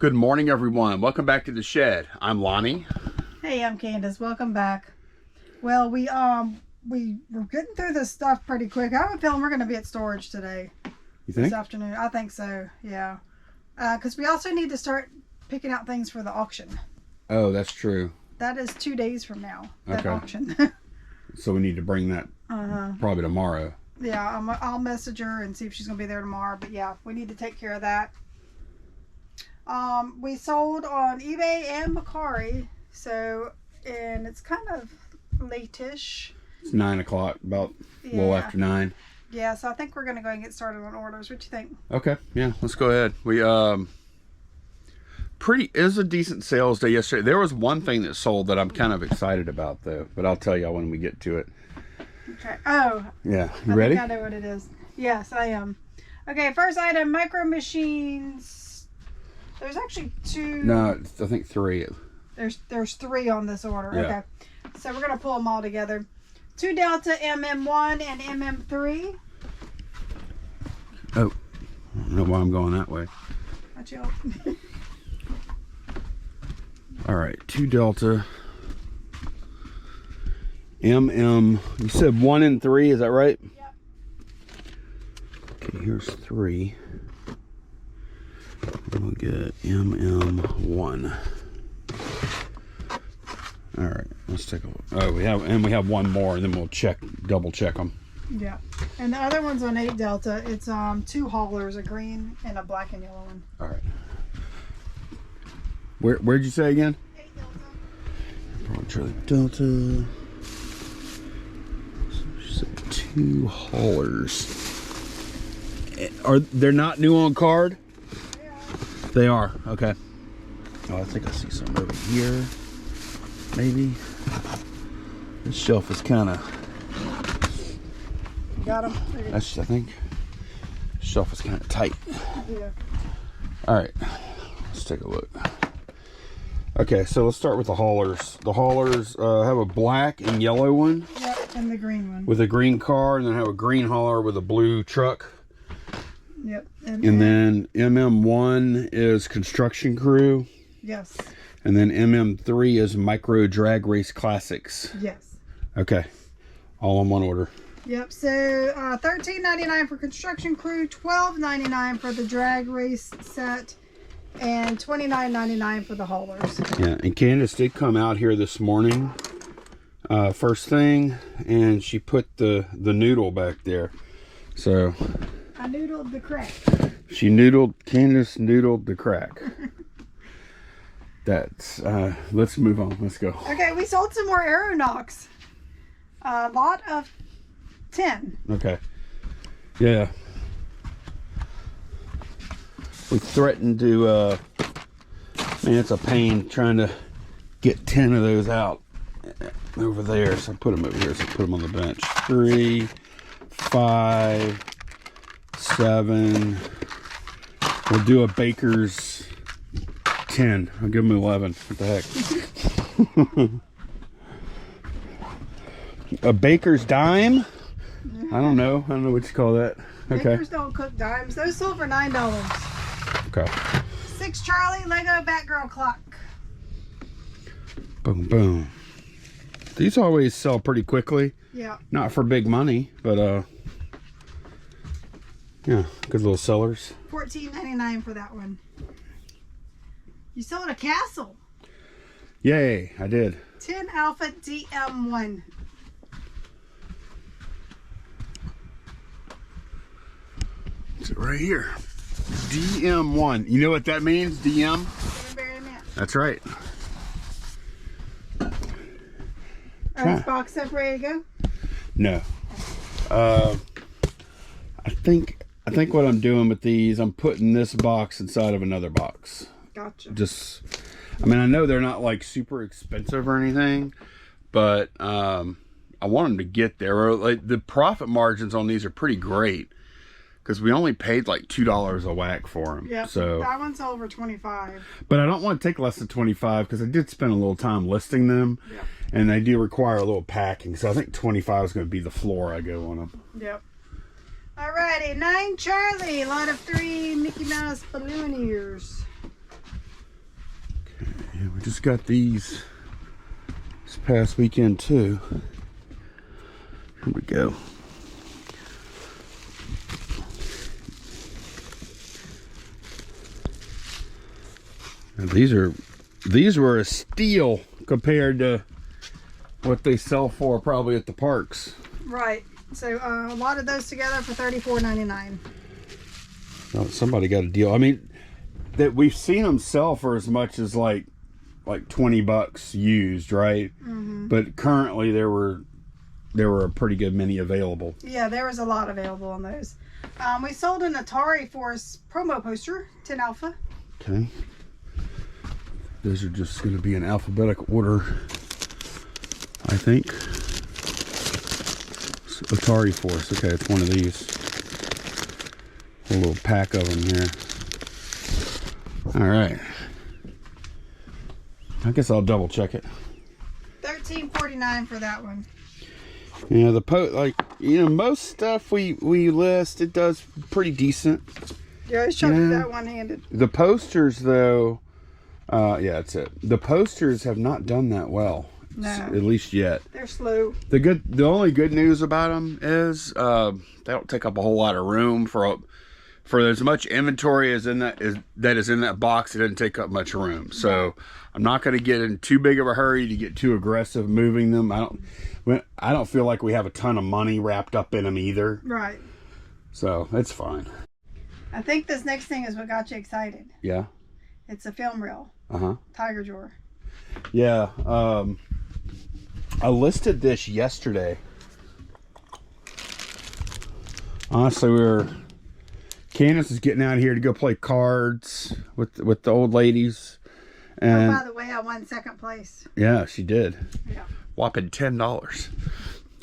Good morning, everyone. Welcome back to the shed. I'm Lonnie. Hey, I'm Candace. Welcome back. Well, we're getting through this stuff pretty quick. I have a feeling we're going to be at storage today. You think? This afternoon. I think so, yeah. Because we also need to start picking out things for the auction. Oh, that's true. That is 2 days from now, that auction. So we need to bring that probably tomorrow. Yeah, I'll message her and see if she's going to be there tomorrow. But yeah, we need to take care of that. We sold on eBay and Mercari, and it's kind of late-ish. It's 9 o'clock, about a little after 9. Yeah, so I think we're going to go and get started on orders. What you think? Okay, yeah, let's go ahead. We, is a decent sales day yesterday. There was one thing that sold that I'm kind of excited about, though, but I'll tell you when we get to it. Okay. Oh. Yeah, you ready? I know what it is. Yes, I am. Okay, first item, Micro Machines. There's actually 2. No, I think 3. There's 3 on this order. Yeah. Okay. So we're going to pull them all together. 2 Delta MM1 and MM3. Oh, I don't know why I'm going that way. Watch out. All right, 2 Delta. MM, you said 1 and 3, is that right? Yep. Okay, here's 3. We'll get MM1. All right, let's take a look. Oh, we have one more, and then we'll double check them. Yeah, and the other one's on 8 Delta. It's 2 haulers, a green and a black and yellow one. All right. Where'd you say again? 8 Delta. Probably Charlie Delta. So 2 haulers. They're not new on card? They are. Okay. Oh, I think I see some over here. Maybe. This shelf is kind of. Got them. I think. Shelf is kind of tight. Yeah. All right. Let's take a look. Okay, so let's start with the haulers. The haulers have a black and yellow one. Yep, and the green one. With a green car, and then have a green hauler with a blue truck. Yep. And then MM1 is construction crew. Yes. And then MM3 is micro drag race classics. Yes. Okay. All in one order. Yep. So $13.99 for construction crew, $12.99 for the drag race set, and $29.99 for the haulers. Yeah. And Candace did come out here this morning, first thing, and she put the noodle back there. So. I noodled the crack. Candace noodled the crack. That's, let's move on. Let's go. Okay, we sold some more Aeronauts. A lot of 10. Okay. Yeah. We threatened to, man, it's a pain trying to get 10 of those out over there. So I put them over here. So I put them on the bench. 3, 5, 7. We'll do a Baker's 10. I'll give them 11. What the heck? A Baker's dime? I don't know what you call that. Okay. Bakers don't cook dimes. Those sold for $9. Okay. 6 Charlie Lego Batgirl clock. Boom, boom. These always sell pretty quickly. Yeah. Not for big money, but yeah, good little sellers. $14.99 for that one. You sold a castle. Yay, I did. 10 Alpha DM1. It's right here. DM1. You know what that means? DM? That's right. This box up ready to go? No. I think what I'm doing with these, I'm putting this box inside of another box. Gotcha. I mean, I know they're not like super expensive or anything, but I want them to get there. Like the profit margins on these are pretty great because we only paid like $2 a whack for them. Yeah. So that one's over $25. But I don't want to take less than $25 because I did spend a little time listing them. Yeah. And they do require a little packing, so I think $25 is going to be the floor I go on them. Yep. Alrighty, 9 Charlie, a lot of 3 Mickey Mouse balloon ears. I just got these this past weekend too. Here we go. Now these were a steal compared to what they sell for probably at the parks. Right. So a lot of those together for $34.99. Oh, somebody got a deal. I mean, that we've seen them sell for as much as like $20 used, right? Mm-hmm. But currently there were a pretty good many available. Yeah, there was a lot available on those. We sold an Atari Force promo poster, 10 alpha. Okay. Those are just going to be in alphabetical order, I think. Atari Force. Okay, it's one of these. A little pack of them here. All right. I guess I'll double check it. $13.49 for that one. Yeah, most stuff we list, it does pretty decent. Yeah, I was trying to do that one-handed. The posters, though, yeah, that's it. The posters have not done that well. No. At least yet. They're slow. The only good news about them is they don't take up a whole lot of room for as much inventory as that is in that box. It doesn't take up much room. So I'm not going to get in too big of a hurry to get too aggressive moving them. I don't feel like we have a ton of money wrapped up in them either. Right. So it's fine. I think this next thing is what got you excited. Yeah. It's a film reel. Tiger drawer. Yeah. I listed this yesterday. Honestly, Candace is getting out here to go play cards with the old ladies. And by the way, I won second place. Yeah, she did. Yeah. Whopping $10.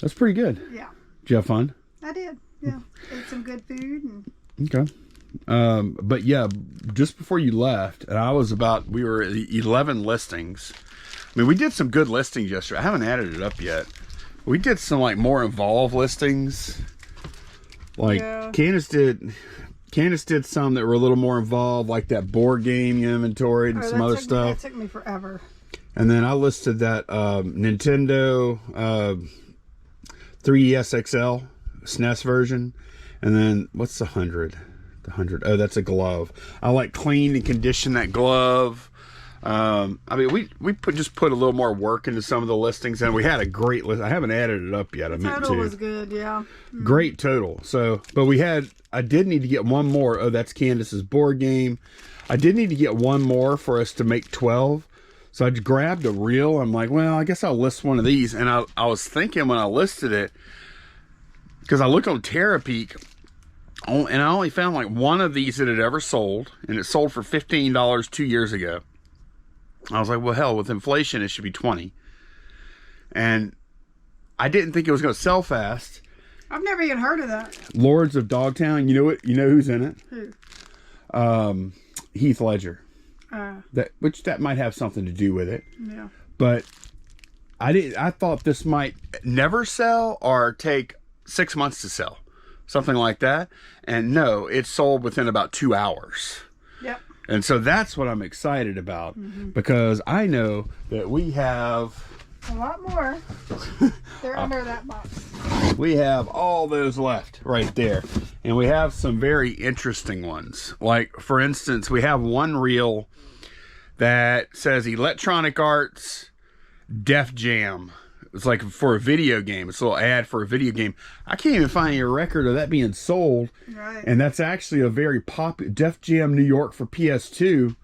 That's pretty good. Yeah. Did you have fun? I did. Yeah. Ate some good food. Okay. But yeah, just before you left, and we were at 11 listings. I mean, we did some good listings yesterday. I haven't added it up yet. We did some more involved listings. Candace did some that were a little more involved, like that board game inventory and some other stuff. That took me forever. And then I listed that Nintendo 3DS XL SNES version. And then what's the 100? The 100. Oh, that's a glove. I cleaned and conditioned that glove. I mean, we just put a little more work into some of the listings, and we had a great list. I haven't added it up yet. The total was good, yeah. Great total. So, but I did need to get one more. Oh, that's Candace's board game. I did need to get one more for us to make 12. So I just grabbed a reel. I'm like, well, I guess I'll list one of these. And I was thinking when I listed it, because I looked on Terapeak, and I only found one of these that had ever sold, and it sold for $15 2 years ago. I was like, well, hell, with inflation, it should be 20. And I didn't think it was going to sell fast. I've never even heard of that. Lords of Dogtown. You know what? You know who's in it? Who? Heath Ledger. That might have something to do with it. Yeah. But I thought this might never sell or take 6 months to sell. Something like that. And no, it sold within about 2 hours. Yep. And so that's what I'm excited about, because I know that we have a lot more. They're under that box. We have all those left right there. And we have some very interesting ones. Like, for instance, we have one reel that says Electronic Arts Def Jam. It's for a video game. It's a little ad for a video game. I can't even find a record of that being sold. Right. And that's actually a very popular Def Jam New York for PS2.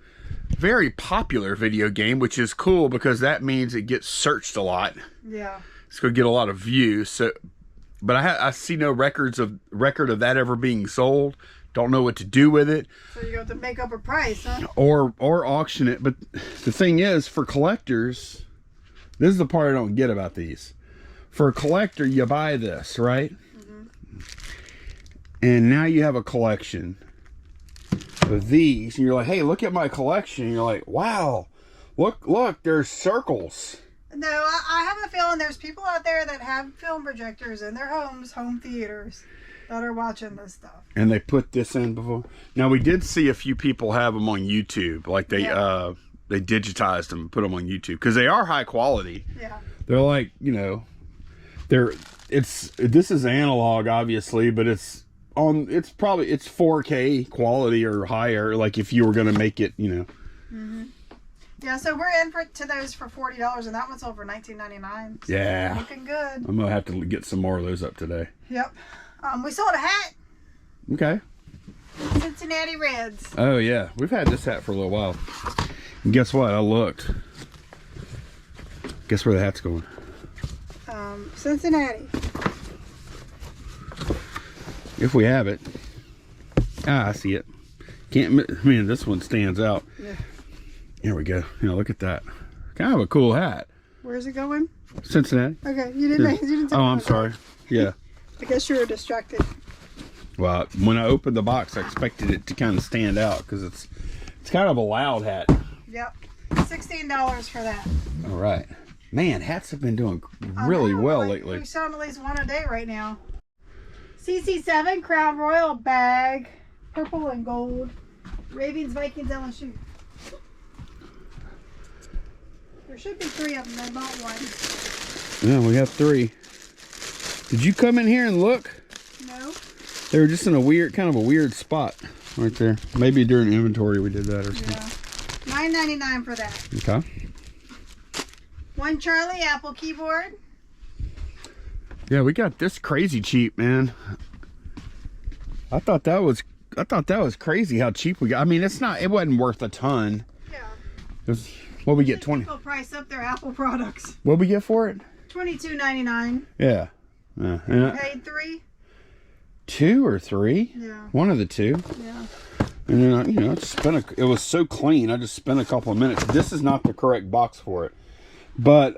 Very popular video game, which is cool because that means it gets searched a lot. Yeah. It's going to get a lot of views. So, but I see no record of that ever being sold. Don't know what to do with it. So you have to make up a price, huh? Or auction it. But the thing is, for collectors, this is the part I don't get about these. For a collector, you buy this, right? And now you have a collection of these. And you're like, hey, look at my collection. And you're like, wow, look, there's circles. No, I have a feeling there's people out there that have film projectors in their homes, home theaters, that are watching this stuff. And they put this in before. Now, we did see a few people have them on YouTube. they digitized them and put them on YouTube, because they are high quality. Yeah. They're like, you know, this is analog obviously, but it's 4K quality or higher, like if you were going to make it, you know. Mm-hmm. Yeah, so we're in to those for $40, and that one's over $19.99. So yeah, looking good. I'm gonna have to get some more of those up today. Yep. We sold a hat. Okay. Cincinnati Reds. Oh yeah, we've had this hat for a little while. And guess what? I looked. Guess where the hat's going? Cincinnati. If we have it. Ah, I see it. Can't. Man, this one stands out. Yeah. Here we go. You know, look at that. Kind of a cool hat. Where's it going? Cincinnati. Okay, you didn't. Oh, I'm sorry. Yeah. I guess you were distracted. Well, when I opened the box, I expected it to kind of stand out because it's kind of a loud hat. Yep. $16 for that. All right. Man, hats have been doing really well lately. We're selling at least one a day right now. CC7 Crown Royal bag, purple and gold. Ravens, Vikings, LSU. There should be 3 of them. I bought one. Yeah, we have 3. Did you come in here and look? No. They were just in a kind of a weird spot right there. Maybe during inventory we did that or something. Yeah. $9.99 for that. Okay. One Charlie Apple keyboard. Yeah, we got this crazy cheap, man. I thought that was crazy how cheap we got. I mean, it wasn't worth a ton. Yeah. It was, what we get, 20? People price up their Apple products. What we get for it? $22.99. Yeah. Paid 3. 2 or 3? Yeah. One of the 2. Yeah. And then you know, it was so clean. I just spent a couple of minutes. This is not the correct box for it, but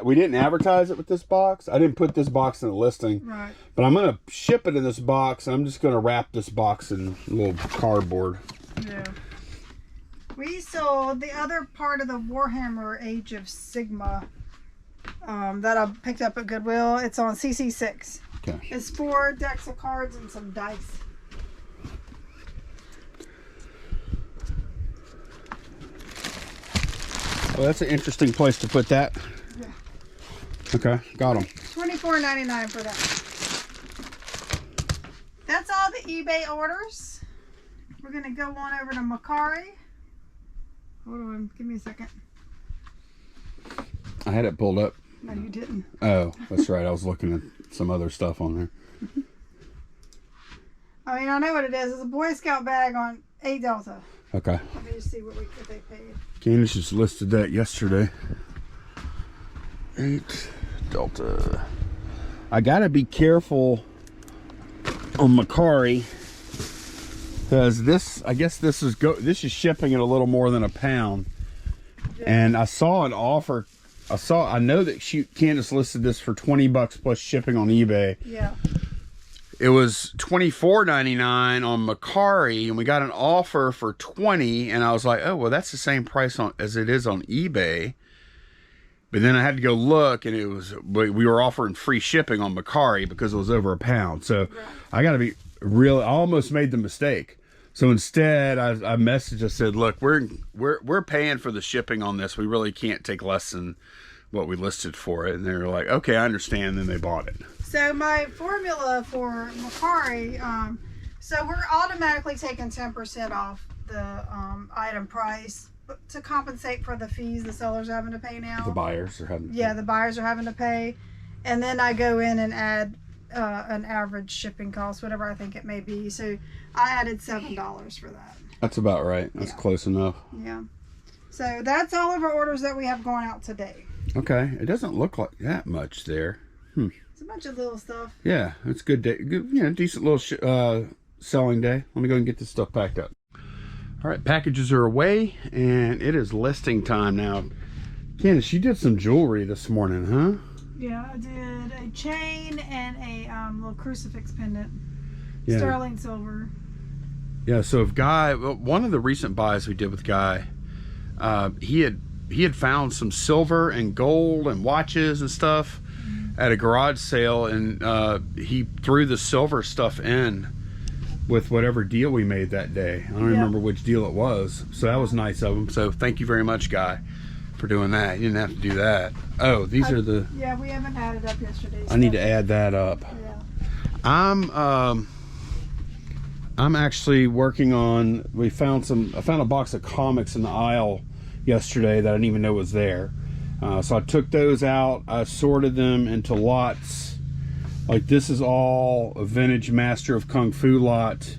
we didn't advertise it with this box. I didn't put this box in the listing. Right. But I'm gonna ship it in this box, and I'm just gonna wrap this box in a little cardboard. Yeah. We sold the other part of the Warhammer Age of Sigma that I picked up at Goodwill. It's on CC6. Okay. It's 4 decks of cards and some dice. Well, that's an interesting place to put that. Yeah. Okay, got them. $24.99 for that. That's all the eBay orders. We're gonna go on over to Macari. Hold on, give me a second. I had it pulled up. No, you didn't. Oh, that's right. I was looking at some other stuff on there. I mean, I know what it is. It's a Boy Scout bag on A Delta. Okay. Let me just see what they paid. Candace just listed that yesterday. 8 Delta. I gotta be careful on Macari because I guess this is shipping at a little more than £1. Yeah. And I saw an offer. I know that Candace listed this for $20 plus shipping on eBay. Yeah. It was $24.99 on Macari, and we got an offer for $20, and I was like, oh, well, that's the same price as it is on eBay. But then I had to go look, and we were offering free shipping on Macari because it was over £1. So right. I got to be real. I almost made the mistake. So instead, I messaged. I said, look, we're paying for the shipping on this. We really can't take less than what we listed for it. And they were like, okay, I understand. Then they bought it. So my formula for Macari, so we're automatically taking 10% off the item price to compensate for the fees the sellers are having to pay now. The buyers are having to pay. Yeah, the buyers are having to pay. And then I go in and add an average shipping cost, whatever I think it may be. So I added $7 for that. That's about right. That's close enough. Yeah. So that's all of our orders that we have going out today. Okay. It doesn't look like that much there. It's a bunch of little stuff. Yeah, it's a good day. Good, decent little selling day. Let me go and get this stuff packed up. All right, packages are away, and it is listing time now. Candace, you did some jewelry this morning, huh? Yeah, I did a chain and a little crucifix pendant. Yeah. Sterling silver. Yeah, so one of the recent buys we did with Guy, he had found some silver and gold and watches and stuff at a garage sale, and he threw the silver stuff in with whatever deal we made that day. I don't remember which deal it was. So that was nice of them. So thank you very much, Guy, for doing that. You didn't have to do that. Oh, these are the... Yeah, we haven't added up yesterday. I need to add that up. Yeah. I'm actually working on... I found a box of comics in the aisle yesterday that I didn't even know was there. So I took those out. I sorted them into lots. Like this is all a vintage Master of Kung Fu lot.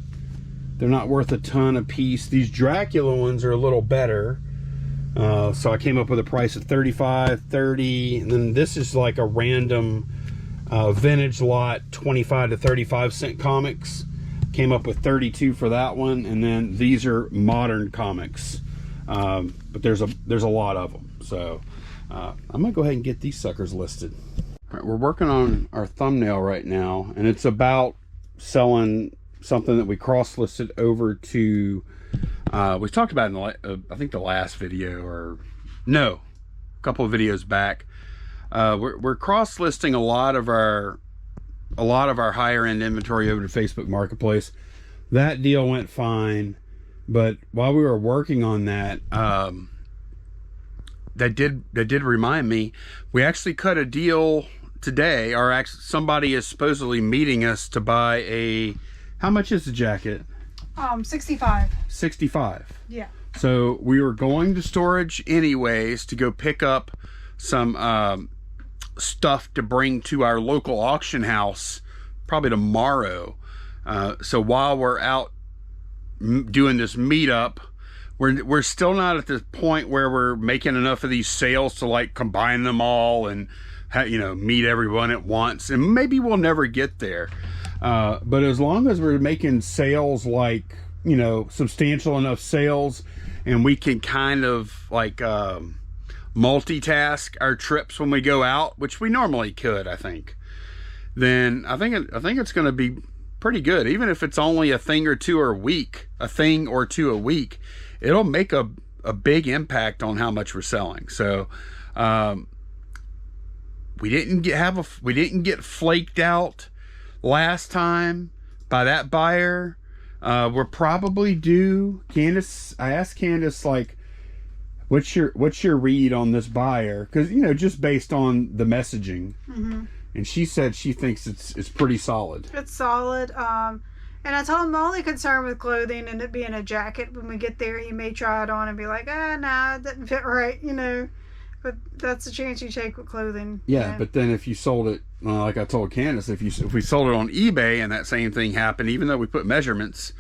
They're not worth a ton a piece. These Dracula ones are a little better. So I came up with a price of $35, $30, and then this is like a random vintage lot, 25 to 35 cent comics. Came up with $32 for that one, and then these are modern comics. But there's a lot of them. So I'm gonna go ahead and get these suckers listed. All right, we're working on our thumbnail right now, and it's about selling something that we cross-listed over to, we talked about in I think the last video, or no, a couple of videos back. We're cross-listing a lot of our higher-end inventory over to Facebook Marketplace. That deal went fine, but while we were working on that, that did remind me, we actually cut a deal today, or actually somebody is supposedly meeting us to buy a, how much is the jacket? 65. 65. Yeah. So we were going to storage anyways to go pick up some stuff to bring to our local auction house probably tomorrow. So while we're out doing this meetup, we're still not at the point where we're making enough of these sales to like combine them all and meet everyone at once, and maybe we'll never get there. But as long as we're making sales, like, substantial enough sales, and we can kind of like multitask our trips when we go out, which we normally could, I think, then I think it's going to be pretty good. Even if it's only a thing or two a week, it'll make a big impact on how much we're selling. So we didn't get flaked out last time by that buyer. We're probably due. Candace, I asked Candace, like, what's your read on this buyer? Because just based on the messaging, and she said she thinks it's pretty solid. It's solid. And I told him my only concern with clothing and it being a jacket, when we get there, he may try it on and be like, nah, it didn't fit right, But that's the chance you take with clothing. Yeah, but then if you sold it, like I told Candace, if we sold it on eBay and that same thing happened, even though we put measurements,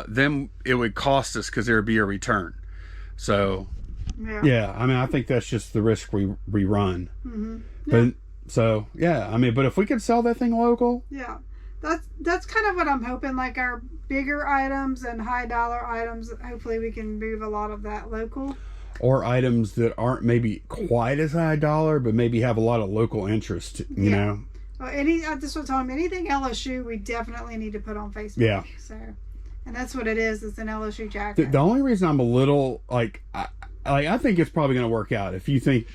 then it would cost us because there would be a return. So, yeah, I mean, I think that's just the risk we run. But so, yeah, I mean, but if we could sell that thing local, yeah, that's kind of what I'm hoping. Like our bigger items and high dollar items, hopefully we can move a lot of that local. Or items that aren't maybe quite as high dollar, but maybe have a lot of local interest, you know? Well, I just want to tell him, anything LSU, we definitely need to put on Facebook. Yeah. So, and that's what it is. It's an LSU jacket. The only reason I'm a little, like, I think it's probably going to work out. If you think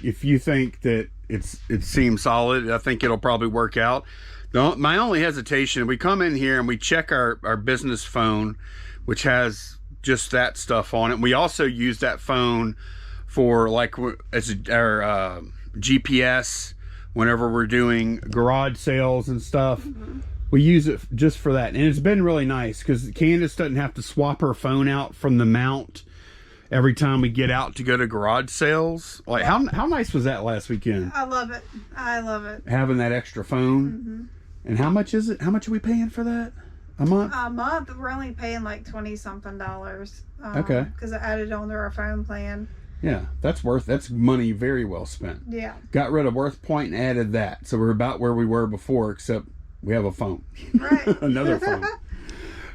that it seems solid, I think it'll probably work out. My only hesitation, we come in here and we check our business phone, which has just that stuff on it. We also use that phone for like as our GPS whenever we're doing garage sales and stuff. We use it just for that, and it's been really nice because Candace doesn't have to swap her phone out from the mount every time we get out to go to garage sales. Like how nice was that last weekend? I love it. Having that extra phone. And how much is it? How much are we paying for that? A month? A month. We're only paying like $20-something. Okay. Because I added on to our phone plan. Yeah, that's money very well spent. Yeah. Got rid of Worth Point and added that. So we're about where we were before, except we have a phone. Right. Another phone.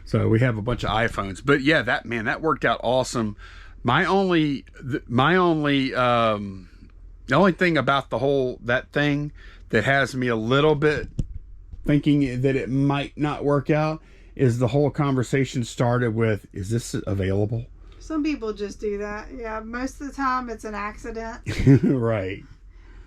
So we have a bunch of iPhones. But yeah, that worked out awesome. The only thing about that thing that has me a little bit thinking that it might not work out is the whole conversation started with, is this available? Some people just do that. Yeah, most of the time it's an accident. Right.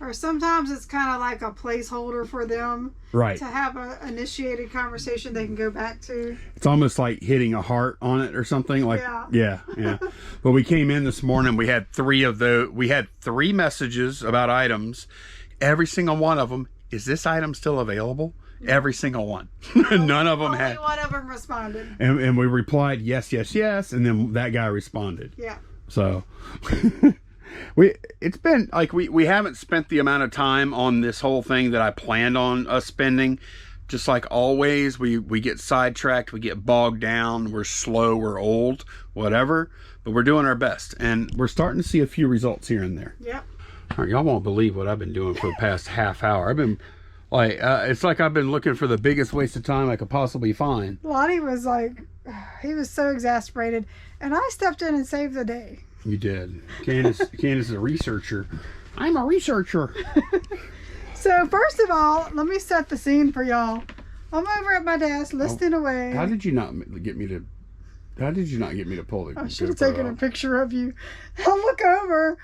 Or sometimes it's kind of like a placeholder for them Right. to have an initiated conversation they can go back to. It's almost like hitting a heart on it or something. Like, Yeah. yeah. Well, we came in this morning. We had 3 of those. We had 3 messages about items. Every single one of them, is this item still available? Every single one. None of them Only had. one of them responded. And we replied, yes, yes, yes. And then that guy responded. Yeah. So it's been like we haven't spent the amount of time on this whole thing that I planned on us spending. Just like always, we get sidetracked, we get bogged down, we're slow, we're old, whatever, but we're doing our best, and we're starting to see a few results here and there. Yep. All right, y'all won't believe what I've been doing for the past half hour. I've been like, it's like I've been looking for the biggest waste of time I could possibly find. Lonnie was like, he was so exasperated, and I stepped in and saved the day. You did. Candace is a researcher. I'm a researcher. So first of all, let me set the scene for y'all. I'm over at my desk listening away. How did you not get me to pull the I should have GoPro taken a off? picture of you. I look over.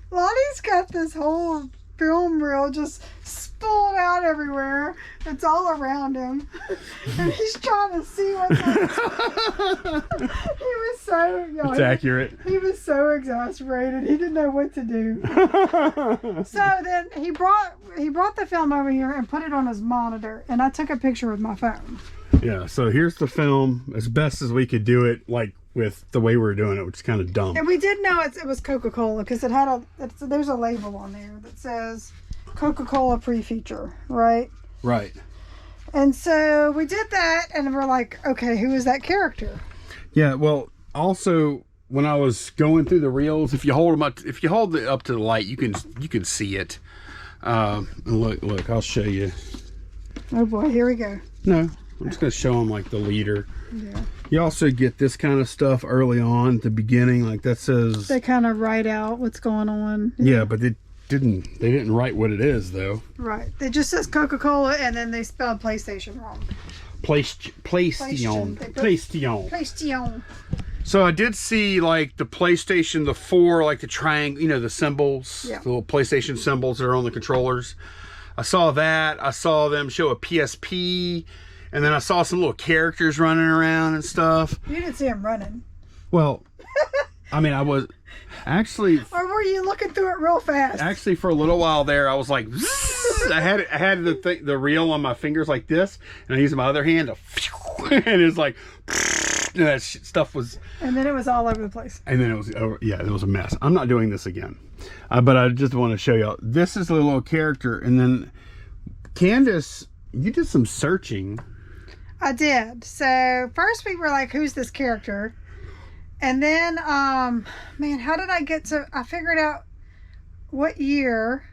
Lonnie's got this whole film reel just spilled out everywhere. It's all around him. And he's trying to see what's on it. He was so... It's accurate. He was so exasperated. He didn't know what to do. So then he brought the film over here and put it on his monitor. And I took a picture with my phone. Yeah, so here's the film as best as we could do it, like with the way we were doing it, which is kind of dumb. And we did know it was Coca-Cola because there's a label on there that says Coca-Cola pre-feature, right? Right. And so we did that, and we're like, okay, who is that character? Yeah. Well, also when I was going through the reels, if you hold it up to the light, you can see it. Look, I'll show you. Oh boy, here we go. No, I'm just gonna show them like the leader. Yeah. You also get this kind of stuff early on at the beginning, like that says. They kind of write out what's going on. Yeah, but they didn't write what it is though. Right. It just says Coca-Cola, and then they spelled PlayStation wrong. PlayStation. So I did see like the PlayStation, the 4, like the triangle, the symbols, Yeah. the little PlayStation symbols that are on the controllers. I saw that. I saw them show a PSP, and then I saw some little characters running around and stuff. You didn't see him running. Well, I mean, I was actually. Or were you looking through it real fast? Actually, for a little while there, I was like, I had the reel on my fingers like this, and I used my other hand to, and it's like, and that stuff was. And then it was all over the place. And then it was, it was a mess. I'm not doing this again, but I just want to show y'all. This is the little character, and then Candace, you did some searching. I did. So first we were like, who's this character? And then, man, how did I figured out what year.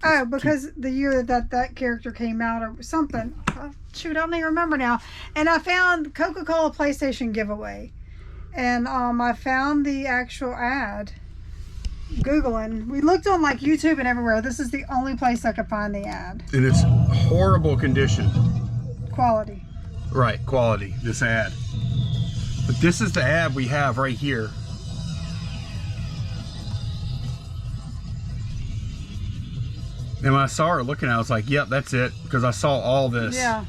Oh, because the year that character came out or something. Shoot, I don't even remember now. And I found Coca-Cola PlayStation giveaway. And I found the actual ad. Googling. We looked on like YouTube and everywhere. This is the only place I could find the ad. And it's horrible condition. Quality. Right, quality, this ad. But this is the ad we have right here. And when I saw her looking at it, I was like, yep, that's it. Because I saw all this. Yeah.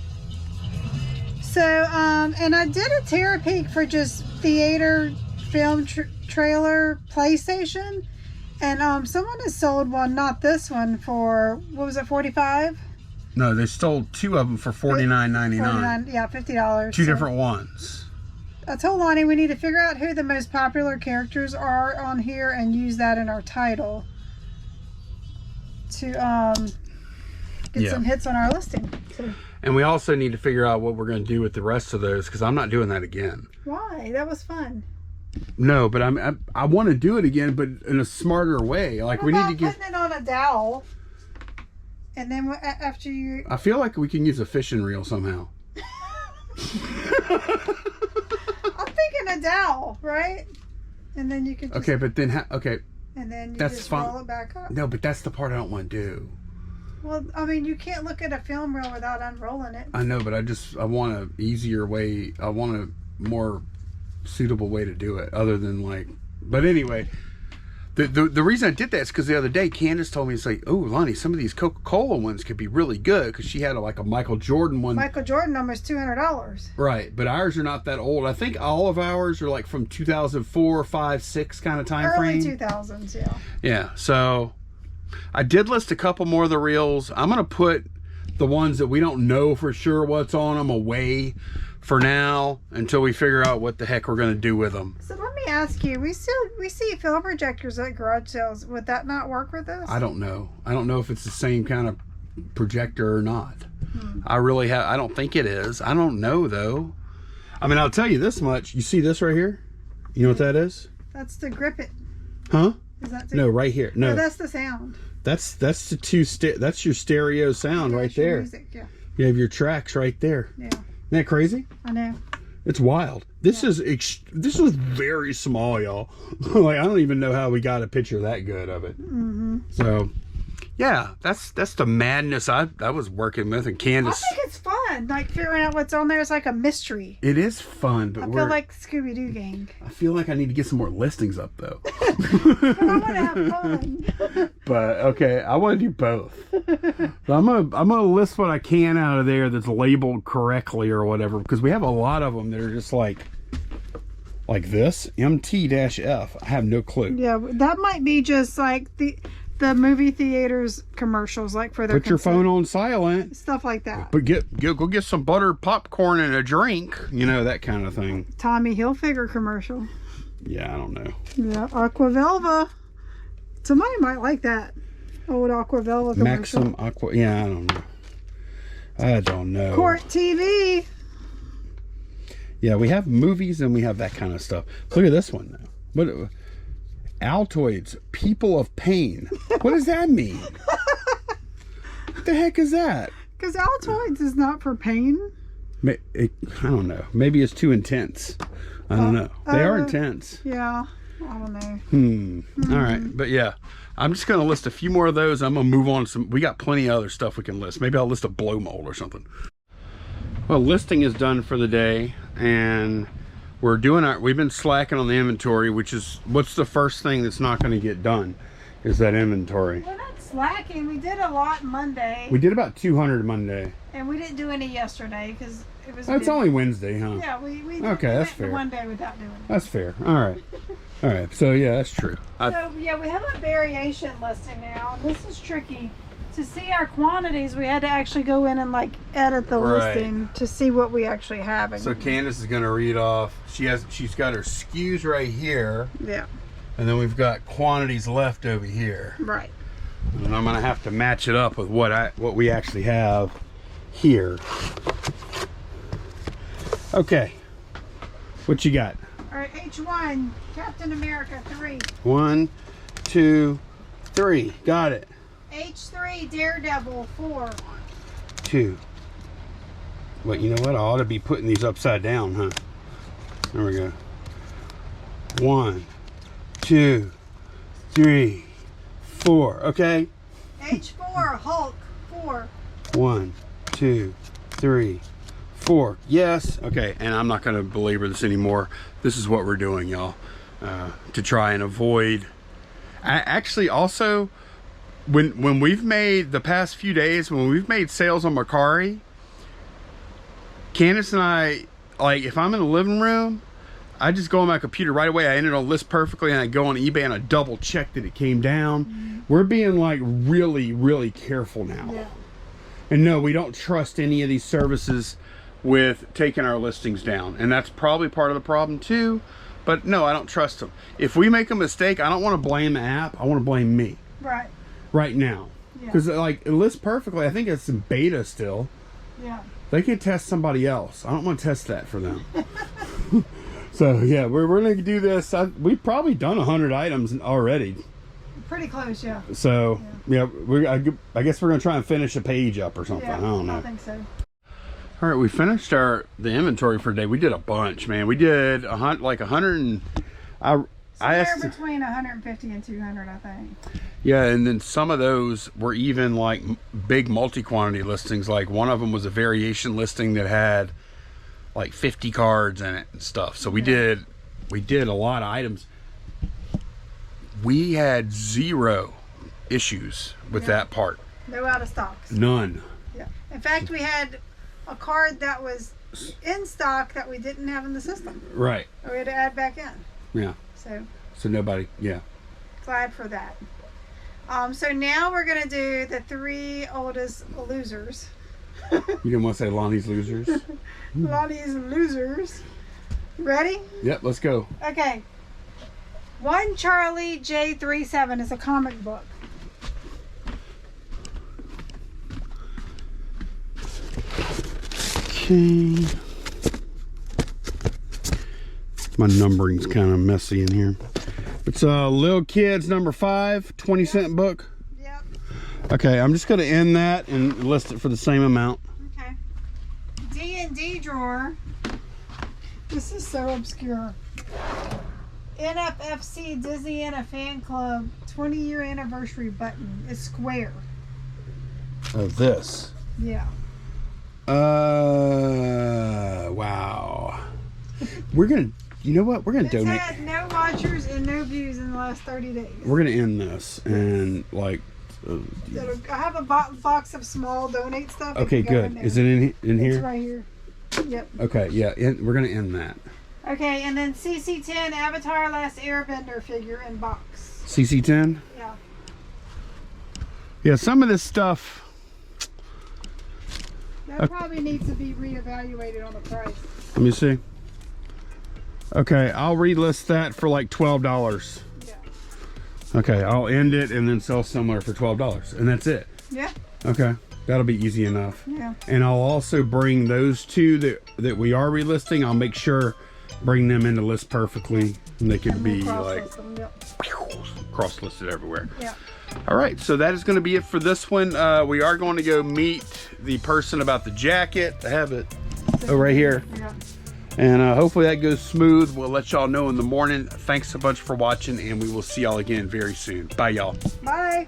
So, and I did a Terra Peak for just theater film trailer PlayStation. And someone has sold one, not this one, for, what was it, $45? No, they sold 2 of them for $49.99. Yeah, $50. Two different ones. I told Lonnie we need to figure out who the most popular characters are on here and use that in our title to get some hits on our listing. So, and we also need to figure out what we're going to do with the rest of those, because I'm not doing that again. why? That was fun. No, but I want to do it again, but in a smarter way. Like, we need to get. Putting it on a dowel, and then after you. I feel like we can use a fishing reel somehow. I'm thinking a dowel, right? And then you can. Just, Okay, but then And then you that's just fine. roll it back up. No, but that's the part I don't want to do. Well, I mean, you can't look at a film reel without unrolling it. I know, but I want an easier way. I want a more suitable way to do it, other than like. But anyway, The reason I did that is because the other day Candace told me, it's like, oh, Lonnie, some of these Coca-Cola ones could be really good, because she had like a Michael Jordan one. Michael Jordan almost $200. Right, but ours are not that old. I think all of ours are like from 2004, 5, 6 kind of time frame. Early 2000s, yeah. Yeah, so I did list a couple more of the reels. I'm going to put the ones that we don't know for sure what's on them away for now until we figure out what the heck we're going to do with them. So let me ask you, we see film projectors at garage sales. Would that not work with this? I don't know. I don't know if it's the same kind of projector or not. I don't think it is. I don't know though. I mean, I'll tell you this much. You see this right here? You know what that is? That's to grip it. Huh? Is that No, right here. No, that's the sound. that's the that's your stereo sound right there. Music, yeah. You have your tracks right there. Yeah. Isn't that crazy? I know. It's wild. This is very small, y'all. Like, I don't even know how we got a picture that good of it. So, yeah, that's the madness I was working with, and Candace. I think it's fun, like figuring out what's on there. It's like a mystery. It is fun, but I feel like Scooby-Doo gang. I feel like I need to get some more listings up though. But I want to have fun. But okay, I want to do both. So I'm gonna list what I can out of there that's labeled correctly or whatever, because we have a lot of them that are just like this MT-F. I have no clue. Yeah, that might be just like the movie theaters commercials, like for their Put your phone on silent, stuff like that. but go get some buttered popcorn and a drink, you know, that kind of thing. Tommy Hilfiger commercial. Yeah, I don't know. Yeah, Aquavelva. Somebody might like that old Aquavelva commercial. Maxim Aqua. Yeah, I don't know. Court TV. Yeah, we have movies and we have that kind of stuff. Look at this one now. What? Altoids, people of pain. What does that mean? What the heck is that? Because Altoids is not for pain. I don't know. Maybe it's too intense. I don't know. They are intense. Yeah, I don't know. All right, but yeah, I'm just gonna list a few more of those. I'm gonna move on to some. We got plenty of other stuff we can list. Maybe I'll list a blow mold or something. Well, listing is done for the day, and we've been slacking on the inventory, which is what's the first thing that's not going to get done is that inventory. We're not slacking. We did a lot Monday. We did about 200 Monday. And we didn't do any yesterday because it was. It's only Wednesday, huh? Yeah, we okay, that's fair. One day without doing it. That's fair. All right. All right. So yeah, that's true. So yeah, we have a variation listing now. This is tricky. To see our quantities, we had to actually go in and like edit the listing to see what we actually have. So Candace is going to read off. She's got her SKUs right here. Yeah. And then we've got quantities left over here. Right. And I'm going to have to match it up with what we actually have here. Okay. What you got? All right, H1, Captain America 3. 1, 2, 3. Got it. H3, Daredevil 4. 2. Well, you know what? I ought to be putting these upside down, huh? There we go. 1, 2, 3, 4. Okay. H4, Hulk 4. 1, 2, 3, 4. Yes. Okay. And I'm not going to belabor this anymore. This is what we're doing, y'all, to try and avoid. Actually, also, when we've made the past few days, when we've made sales on Mercari, Candace and I, like, if I'm in the living room, I just go on my computer right away. I enter it on List Perfectly, and I go on eBay and I double check that it came down. We're being like really, really careful now. Yeah. And no, we don't trust any of these services with taking our listings down, and that's probably part of the problem too. But no, I don't trust them. If we make a mistake, I don't want to blame the app. I want to blame me. Right. Right now, because like List Perfectly, I think it's in beta still. Yeah. They can test somebody else. I don't want to test that for them. So yeah, we're gonna do this. We've probably done 100 items already. Pretty close, yeah. So yeah, I guess we're gonna try and finish a page up or something. Yeah, I don't know. I think so. All right, we finished the inventory for today. We did a bunch, man. We did like 100 and Somewhere between 150 and 200, I think. Yeah, and then some of those were even like big multi-quantity listings. Like one of them was a variation listing that had like 50 cards in it and stuff. So we did a lot of items. we had 0 issues with that part. No out of stocks. None. Yeah. In fact, we had a card that was in stock that we didn't have in the system. Right. We had to add back in. Yeah. So nobody, yeah. Glad for that. So now we're going to do the 3 oldest losers. You didn't want to say Lonnie's losers? Lonnie's losers. Ready? Yep, let's go. Okay. 1 Charlie J37 is a comic book. Okay. My numbering's kind of messy in here. It's Little Kids number 5, 20-cent book. Yep. Okay, I'm just going to end that and list it for the same amount. Okay. D&D drawer. This is so obscure. NFFC Disneyana Fan Club 20-year anniversary button. It's square. Oh, this. Yeah. Wow. We're gonna, you know what? We're gonna donate. It's had no watchers and no views in the last 30 days. We're gonna end this and like. I have a box of small donate stuff. Okay, good. Is it in here? It's right here. Yep. Okay, yeah. We're gonna end that. Okay, and then CC10 Avatar Last Airbender figure in box. CC10. Yeah. Yeah, some of this stuff. That probably needs to be reevaluated on the price. Let me see. Okay, I'll relist that for like $12. Yeah. Okay, I'll end it and then sell somewhere for $12, and that's it. Yeah. Okay, that'll be easy enough. Yeah. And I'll also bring those 2 that we are relisting. I'll make sure bring them into list perfectly, and they can be like cross-listed everywhere. Yeah. All right, so that is going to be it for this one. We are going to go meet the person about the jacket. I have it right here. Yeah. And hopefully that goes smooth. We'll let y'all know in the morning. Thanks a bunch for watching, and we will see y'all again very soon. Bye, y'all. Bye.